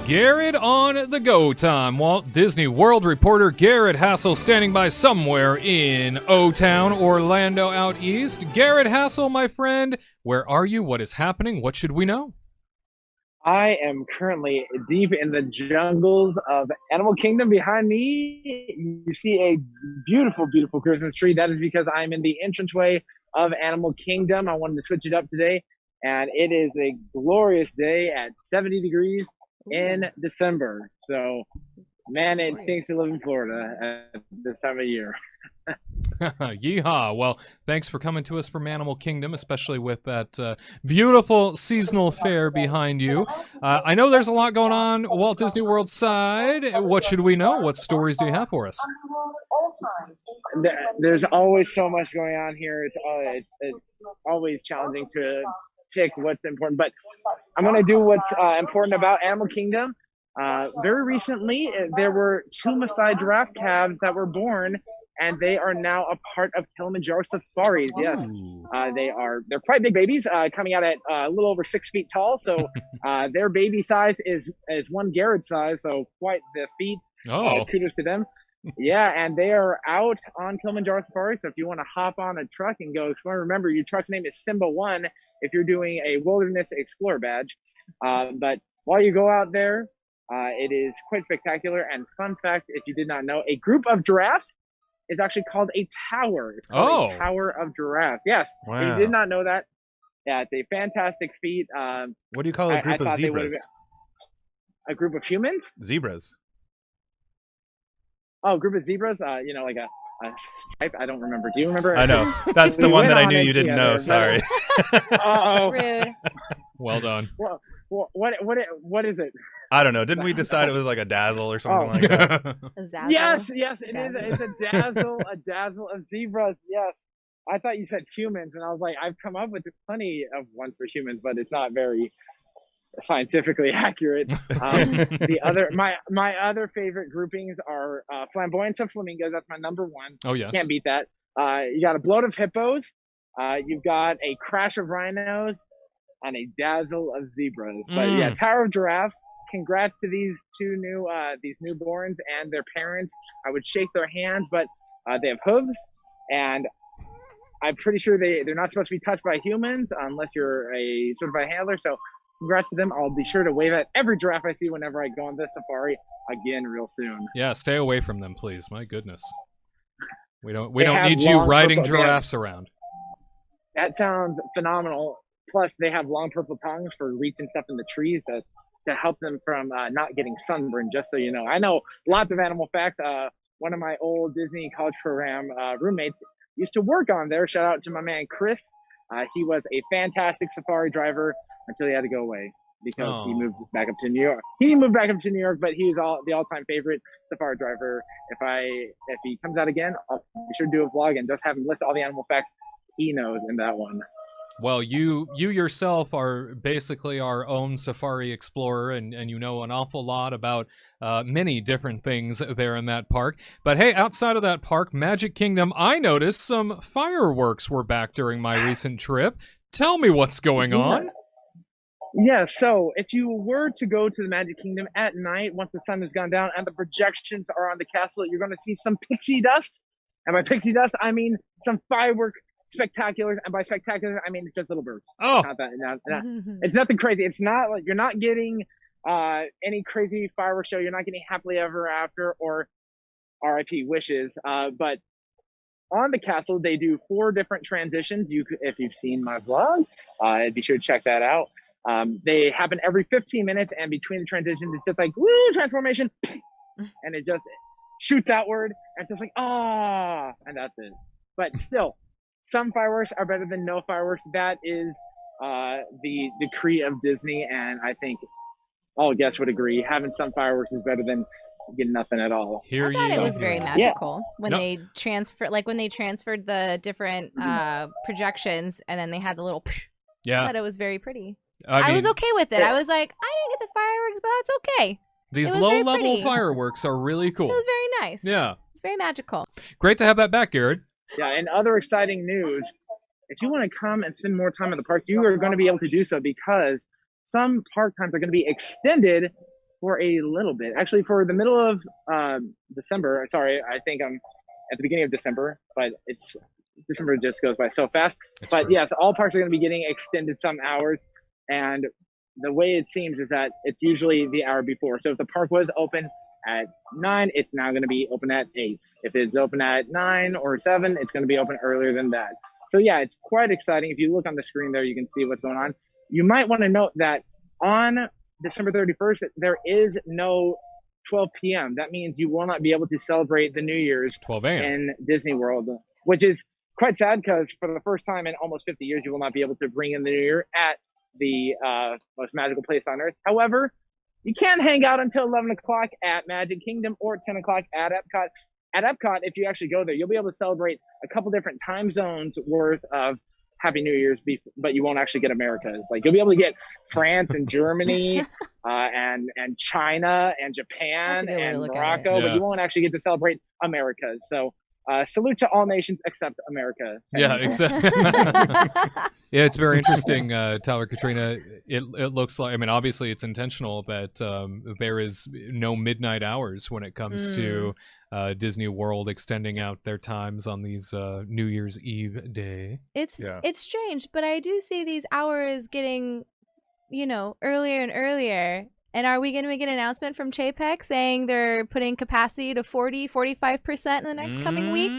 Gared on the go time. Walt Disney World reporter Gared Hassel standing by somewhere in O-Town, Orlando out east. Gared Hassel, my friend, where are you? What is happening? What should we know? I am currently deep in the jungles of Animal Kingdom. Behind me, you see a beautiful, beautiful Christmas tree. That is because I'm in the entranceway of Animal Kingdom. I wanted to switch it up today, and it is a glorious day at 70 degrees in December. So, man, it stinks to live in Florida at this time of year. Yeehaw. Well, thanks for coming to us from Animal Kingdom, especially with that beautiful seasonal fair behind you. I know there's a lot going on Walt Disney World side. What should we know? What stories do you have for us? There's always so much going on here. It's always challenging to pick what's important, but I'm going to do what's important about Animal Kingdom. Very recently, there were two Maasai giraffe calves that were born, and they are now a part of Kilimanjaro safaris. Yes, they're quite big babies, coming out at a little over 6 feet tall. So their baby size is one Gared size, so quite the feat. Kudos to them. Yeah, and they are out on Kilimanjaro Safari. So if you want to hop on a truck and go explore, remember your truck name is Simba One if you're doing a Wilderness Explorer badge. But while you go out there, it is quite spectacular. And fun fact, if you did not know, a group of giraffes is actually called a tower. It's called a tower of giraffes. Yes, wow. If you did not know that, yeah, it's a fantastic feat. What do you call a group of zebras? A group of humans? Zebras. Oh, group of zebras? Like a stripe. I don't remember. Do you remember? I know. That's the one that I knew you didn't know. Sorry. Uh-oh. Rude. Well done. Well, what is it? I don't know. Didn't we decide it was like a dazzle or something like that? A zazzle? Yes, it is. It's a dazzle of zebras. Yes. I thought you said humans, and I was like, I've come up with plenty of ones for humans, but it's not very scientifically accurate. My other favorite groupings are flamboyance of flamingos. That's my number one. Oh yes, can't beat that. You got a bloat of hippos. You've got a crash of rhinos, and a dazzle of zebras. But yeah, Tower of Giraffes. Congrats to these newborns and their parents. I would shake their hands, but they have hooves, and I'm pretty sure they're not supposed to be touched by humans unless you're a certified handler. So congrats to them. I'll be sure to wave at every giraffe I see whenever I go on this safari again real soon. Yeah, stay away from them, please. My goodness. We don't need you riding giraffes around. That sounds phenomenal. Plus, they have long purple tongues for reaching stuff in the trees to help them from not getting sunburned, just so you know. I know lots of animal facts. One of my old Disney college program roommates used to work on there. Shout out to my man, Chris. He was a fantastic safari driver until he had to go away because he moved back up to New York. He moved back up to New York, but he's the all-time favorite safari driver. If he comes out again, I'll be sure to do a vlog and just have him list all the animal facts he knows in that one. Well, you yourself are basically our own safari explorer, and you know an awful lot about many different things there in that park. But hey, outside of that park, Magic Kingdom, I noticed some fireworks were back during my recent trip. Tell me what's going on. Yeah, so if you were to go to the Magic Kingdom at night, once the sun has gone down and the projections are on the castle, you're going to see some pixie dust. And by pixie dust, I mean some firework spectacular, and by spectacular I mean it's just little birds. It's nothing crazy. It's not like you're not getting any crazy fireworks show. You're not getting happily ever after or RIP wishes, but on the castle they do 4 different transitions. If you've seen my vlog, be sure to check that out. They happen every 15 minutes, and between the transitions it's just like woo, transformation, and it just shoots outward, and it's just like and that's it. But still, some fireworks are better than no fireworks. That is the decree of Disney, and I think all guests would agree. Having some fireworks is better than getting nothing at all. I thought it was very magical when they transferred the different projections, and then they had the little. Yeah, I thought it was very pretty. I was okay with it. I was like, I didn't get the fireworks, but that's okay. These low-level fireworks are really cool. It was very nice. Yeah, it's very magical. Great to have that back, Gared. Yeah, and other exciting news, if you want to come and spend more time at the park, you are going to be able to do so because some park times are going to be extended for a little bit. Actually, for the middle of December. Sorry, I think I'm at the beginning of December, but December just goes by so fast. But yes, all parks are going to be getting extended some hours, and the way it seems is that it's usually the hour before. So if the park was open at 9, it's now going to be open at 8. If it's open at 9 or 7, it's going to be open earlier than that. So yeah, it's quite exciting. If you look on the screen there, you can see what's going on. You might want to note that on December 31st, there is no 12 p.m. That means you will not be able to celebrate the New Year's 12 a.m. in Disney World, which is quite sad because for the first time in almost 50 years, you will not be able to bring in the New Year at the most magical place on earth. However, you can hang out until 11 o'clock at Magic Kingdom or 10 o'clock at Epcot. At Epcot, if you actually go there, you'll be able to celebrate a couple different time zones worth of Happy New Year's, but you won't actually get America's. Like, you'll be able to get France and Germany and China and Japan and Morocco, but you won't actually get to celebrate America's. So salute to all nations except America. Yeah, exactly. Yeah, it's very interesting, Tyler, Katrina. It looks like, I mean, obviously it's intentional, but there is no midnight hours when it comes to Disney World extending out their times on these New Year's Eve day. It's strange, but I do see these hours getting, earlier and earlier. And are we going to get an announcement from Chapek saying they're putting capacity to 40-45% in the next coming week?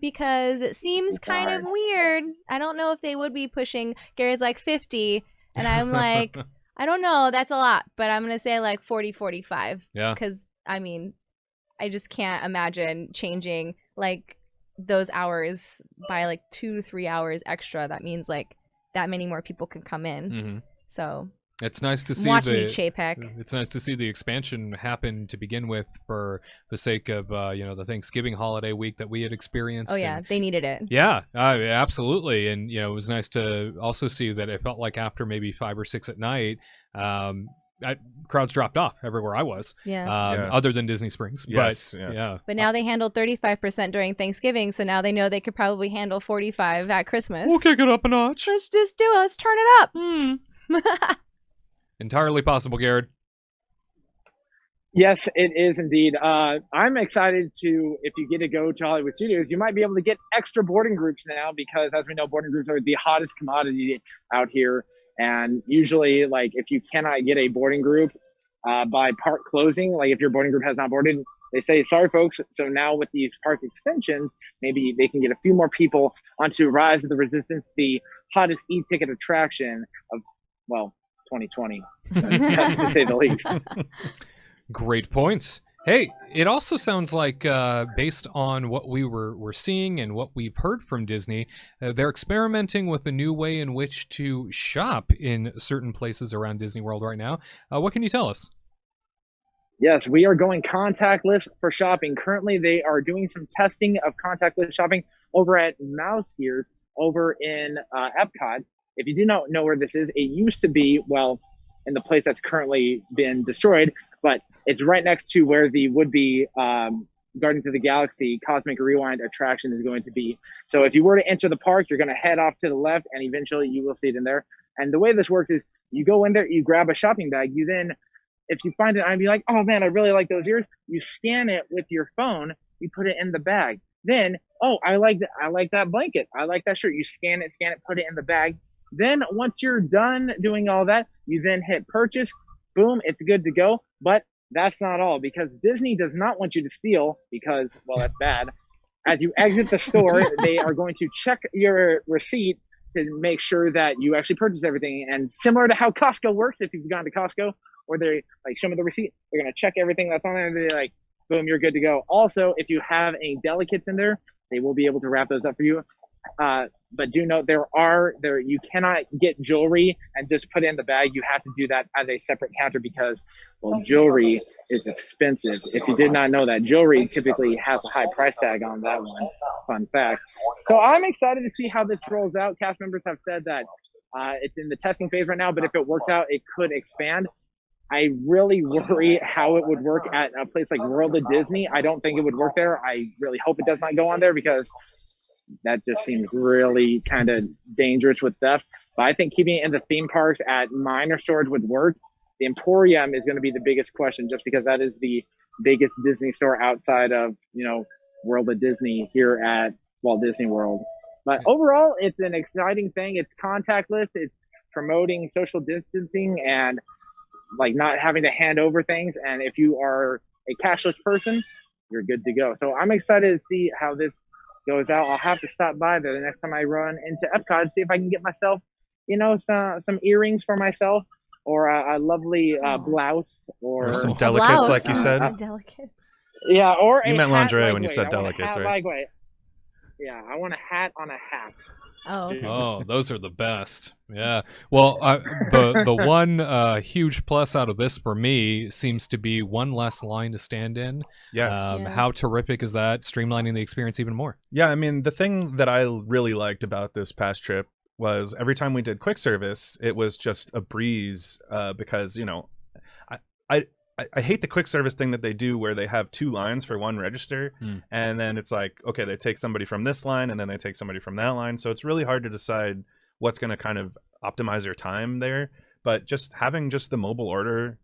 Because it seems kind of weird. I don't know if they would be pushing. Gared's like 50, and I'm like, I don't know. That's a lot, but I'm going to say like 40-45. Yeah. Because, I mean, I just can't imagine changing like those hours by like 2 to 3 hours extra. That means like that many more people can come in. Mm-hmm. So it's nice to see It's nice to see the expansion happen to begin with for the sake of the Thanksgiving holiday week that we had experienced. Oh yeah, they needed it. Yeah, absolutely. And it was nice to also see that it felt like after maybe 5 or 6 at night, crowds dropped off everywhere I was. Other than Disney Springs. Yes, but yes. Yeah. But now they handled 35% during Thanksgiving, so now they know they could probably handle 45 at Christmas. We'll kick it up a notch. Let's just do it. Let's turn it up. Entirely possible, Gared. Yes, it is indeed. I'm excited if you get to go to Hollywood Studios, you might be able to get extra boarding groups now because, as we know, boarding groups are the hottest commodity out here. And usually, like, if you cannot get a boarding group by park closing, like if your boarding group has not boarded, they say, sorry, folks. So now with these park extensions, maybe they can get a few more people onto Rise of the Resistance, the hottest e-ticket attraction of, 2020, to say the least. Great points. Hey, it also sounds like, based on what we were seeing and what we've heard from Disney, they're experimenting with a new way in which to shop in certain places around Disney World right now. What can you tell us? Yes, we are going contactless for shopping. Currently, they are doing some testing of contactless shopping over at Mouse Gears over in Epcot. If you do not know where this is, it used to be, in the place that's currently been destroyed, but it's right next to where the would-be Guardians of the Galaxy Cosmic Rewind attraction is going to be. So if you were to enter the park, you're going to head off to the left, and eventually you will see it in there. And the way this works is you go in there, you grab a shopping bag, you then, if you find it, I'd be like, oh man, I really like those ears. You scan it with your phone, you put it in the bag. Then, I like that blanket. I like that shirt. You scan it, put it in the bag. Then once you're done doing all that, you then hit purchase. Boom, it's good to go. But that's not all, because Disney does not want you to steal because, that's bad. As you exit the store, they are going to check your receipt to make sure that you actually purchased everything. And similar to how Costco works, if you've gone to Costco, or they show me the receipt, they're going to check everything that's on there. And they're like, boom, you're good to go. Also, if you have any delicates in there, they will be able to wrap those up for you. But do note you cannot get jewelry and just put it in the bag. You have to do that as a separate counter because, jewelry is expensive. If you did not know that, jewelry typically has a high price tag on that one. Fun fact. So I'm excited to see how this rolls out. Cast members have said that it's in the testing phase right now, but if it works out, it could expand. I really worry how it would work at a place like World of Disney. I don't think it would work there. I really hope it does not go on there because that just seems really kind of dangerous with theft. But I think keeping it in the theme parks at minor stores would work. The Emporium is going to be the biggest question, just because that is the biggest Disney store outside of, World of Disney here at Walt Disney World. But overall, it's an exciting thing. It's contactless. It's promoting social distancing and like not having to hand over things. And if you are a cashless person, you're good to go. So I'm excited to see how this goes out. I'll have to stop by there the next time I run into Epcot and see if I can get myself, some earrings for myself, or a lovely blouse, or some delicates, like you said. Delicates. Yeah, or you meant lingerie when you said I delicates, right? Yeah, I want a hat on a hat. Oh, okay. Oh, those are the best. Yeah. Well, the one huge plus out of this for me seems to be one less line to stand in. Yes. How terrific is that? Streamlining the experience even more. Yeah, I mean, the thing that I really liked about this past trip was every time we did quick service, it was just a breeze because, I hate the quick service thing that they do where they have 2 lines for one register, and then it's like, okay, they take somebody from this line and then they take somebody from that line. So it's really hard to decide what's going to kind of optimize your time there. But just having just the mobile order,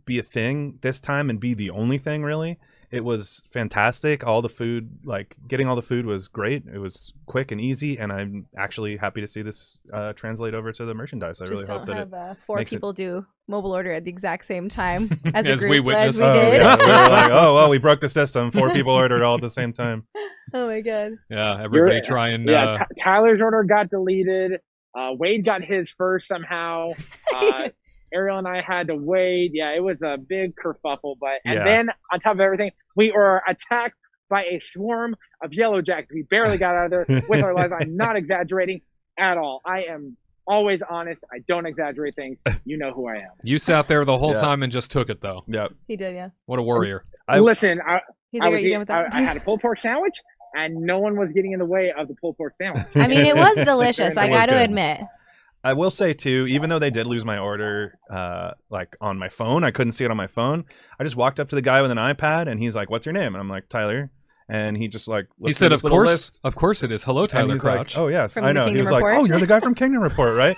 be a thing this time and be the only thing, really, it was fantastic. All the food, like getting all the food was great. It was quick and easy, and I'm actually happy to see this translate over to the merchandise. I really hope that it have 4 people do mobile order at the exact same time as a As group, we witnessed. as we did. Yeah. We were like, oh well, we broke the system. 4 people ordered all at the same time. Oh my god. Yeah, everybody trying. Yeah, Tyler's order got deleted. Wade got his first somehow. Ariel and I had to wait. Yeah, it was a big kerfuffle. And then on top of everything, we were attacked by a swarm of yellow jackets. We barely got out of there with our lives. I'm not exaggerating at all. I am always honest. I don't exaggerate things. You know who I am. You sat there the whole time and just took it, though. Yeah, He did, yeah. What a warrior. Listen, He's I like, was "Are you done with that?" I had a pulled pork sandwich, and no one was getting in the way of the pulled pork sandwich. I mean, it was delicious. I It was got to good. admit. I will say too, even though they did lose my order, like on my phone, I couldn't see it on my phone. I just walked up to the guy with an iPad, and he's like, "What's your name?" And I'm like, "Tyler." And he just like He said, "Of course it is. Hello, Tyler and he's Crouch." like, "Oh yes, From I the know." He Kingdom was like, Report? "Oh, you're the guy from Kingdom Report, right?"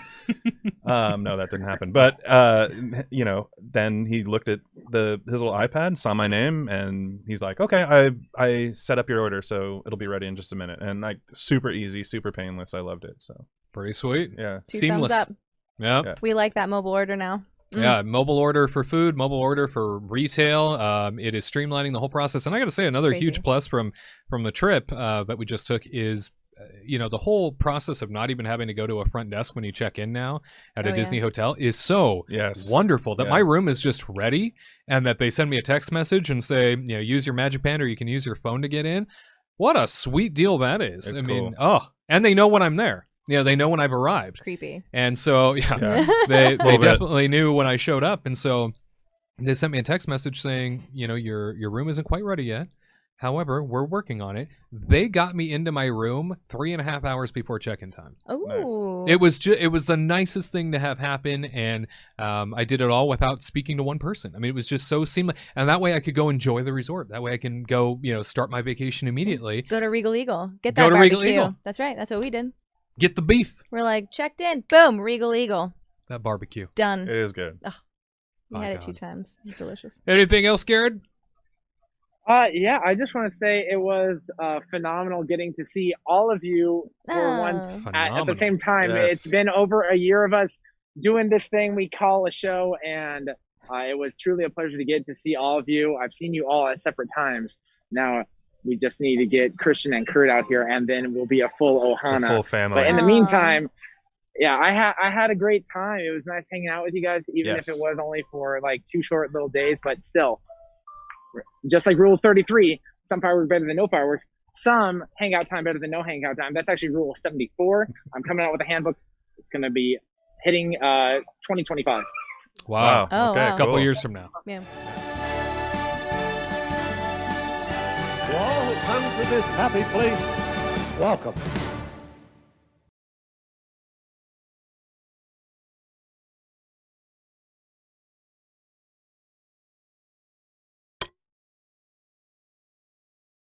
No, that didn't happen. But then he looked at his little iPad, saw my name, and he's like, "Okay, I set up your order, so it'll be ready in just a minute." And like super easy, super painless. I loved it. So Pretty sweet. yeah, 2 Seamless. thumbs up. Yeah. Yeah. We like that mobile order now. Yeah, mobile order for food, mobile order for retail. It is streamlining the whole process. And I got to say, another Crazy. huge plus from the trip that we just took is, the whole process of not even having to go to a front desk when you check in now at a Disney hotel is so wonderful that my room is just ready, and that they send me a text message and say, use your Magic Band or you can use your phone to get in. What a sweet deal that is. It's mean, cool. and they know when I'm there. They know when I've arrived. Creepy. And so, they definitely knew when I showed up. And so they sent me a text message saying, your room isn't quite ready yet. However, we're working on it. They got me into my room 3.5 hours before check-in time. Oh. It was the nicest thing to have happen. And I did it all without speaking to one person. I mean, it was just so seamless. And that way I could go enjoy the resort. That way I can go, start my vacation immediately. Go to Regal Eagle. Get that Go to barbecue. Regal Eagle. That's right. That's what we did. Get the beef. We're like, checked in. Boom. Regal Eagle. That barbecue. Done. it is good. We had it 2 times. It's delicious. Anything else, Gared? Yeah, I just want to say it was phenomenal getting to see all of you for once at the same time. Yes. It's been over a year of us doing this thing we call a show, and it was truly a pleasure to get to see all of you. I've seen you all at separate times. Now we just need to get Christian and Kurt out here, and then we'll be a full Ohana. The full family. But in the meantime, yeah, I had a great time. It was nice hanging out with you guys, even if it was only for like 2 short little days. But still, just like Rule 33, some fireworks better than no fireworks. Some hangout time better than no hangout time. That's actually Rule 74. I'm coming out with a handbook. It's going to be hitting 2025. Wow. Oh, okay, wow. A couple cool. years from now. Yeah. To all who come to this happy place, welcome.